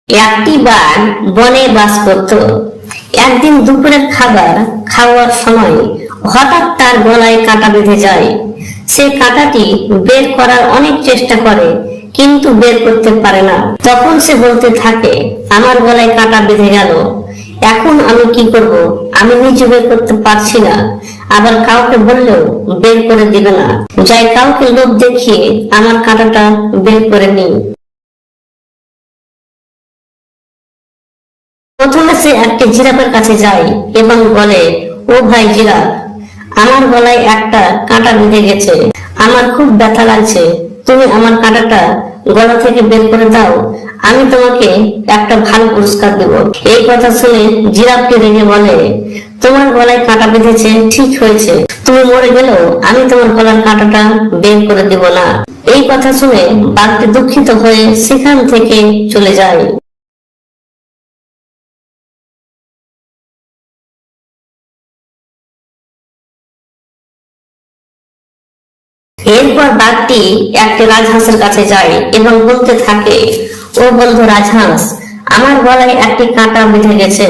একটি বাঘ বনে বাস করত। একদিন দুপুরের খাবার খাওয়ার সময় হঠাৎ তার গলায় কাঁটা বেঁধে যায়। সে কাঁটাটি বের করার অনেক চেষ্টা করে, কিন্তু বের করতে পারে না। তখন সে বলতে থাকে, আমার গলায় কাঁটা বেঁধে গেল, এখন আমি কি করব? আমি নিজে বের করতে পারছি না, আবার কাউকে বললেও বের করে দিবে না। যাই কাউকে লোভ দেখিয়ে আমার কাঁটাটা বের করে নিই। প্রথমে সে একটি জিরাফের কাছে যায় এবং বলে, ও ভাই জিরাফ, আমার গলায় একটা কাঁটা বেঁধে গেছে, আমার খুব ব্যথা লাগছে, তুমি আমার কাঁটাটা গলা থেকে বের করে দাও, আমি তোমাকে একটা ভালো পুরস্কার দেব। এই কথা শুনে জিরাফকে রেগে বলে, তোমার গলায় কাঁটা বেঁধেছে ঠিক হয়েছে, তুমি মরে গেলেও আমি তোমার গলার কাঁটাটা বের করে দেব না। এই কথা শুনে বাঘটি দুঃখিত হয়ে সেখান থেকে চলে যায়। এরপর বাঘটি একটি রাজহাঁসের কাছে যায় এবং বলতে থাকে, ও বন্ধু রাজহাঁস, আমার গলায় একটি কাঁটা বেঁধে গেছে,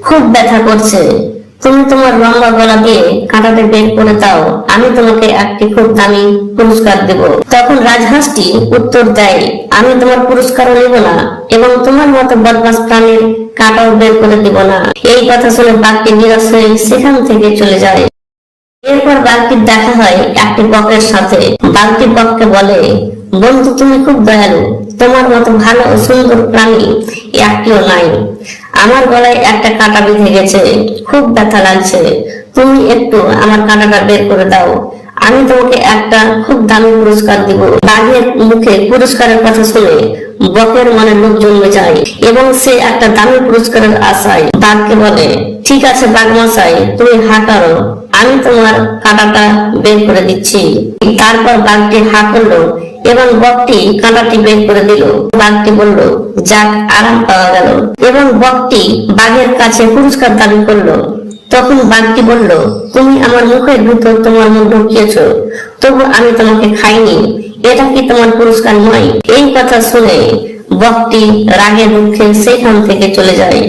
খুব ব্যথা করছে, তুমি তোমার লম্বা গলা দিয়ে কাঁটাটা বের করে দাও, আমি তোমাকে একটি খুব দামি পুরস্কার দেব। তখন রাজহাঁসটি উত্তর দেয়, আমি তোমার পুরস্কারও নেব না এবং তোমার মতো বদমাশ প্রাণীর কাঁটাও বের করে দেব না। এই কথা শুনে বাঘটি নিরাশ হয়ে সেখান থেকে চলে যায়। এরপর বাঘটির দেখা হয় একটি বকের সাথে। বাঘটি বককে বলে, বন্ধু তুমি খুব দয়ালু, তোমার মতো ভালো ও সুন্দর প্রাণী একটিও নাই, আমার গলায় একটা কাঁটা বেঁধে গেছে, খুব ব্যথা লাগছে, তুমি একটু আমার কাঁটাটা বের করে দাও, আমি তোমাকে একটা খুব দামি পুরস্কার দিব। বাঘের মুখে পুরস্কারের কথা শুনে বকের মনে লোভ জন্মে যায় এবং সে একটা দামি পুরস্কারের আশায় বাঘকে বলে, ঠিক আছে বাঘ মশাই, তুমি হা করো, আমি তোমার কাঁটাটা বের করে দিচ্ছি। তারপর বাঘটি হা করলো এবং বকটি কাঁটাটি বের করে দিল। বাঘটি বলল, যাক, আরাম পাওয়া গেল, এবং বকটি বাঘের কাছে পুরস্কার দাবি করলো। তখন বাঘটি বলল, তুমি আমার মুখের ভিতর তোমার মুখ ঢুকিয়েছো, তবু আমি তোমাকে খাইনি, এটা কি তোমার পুরস্কার নয়? এই কথা শুনে বকটি রাগে দুঃখে সেখান থেকে চলে যায়।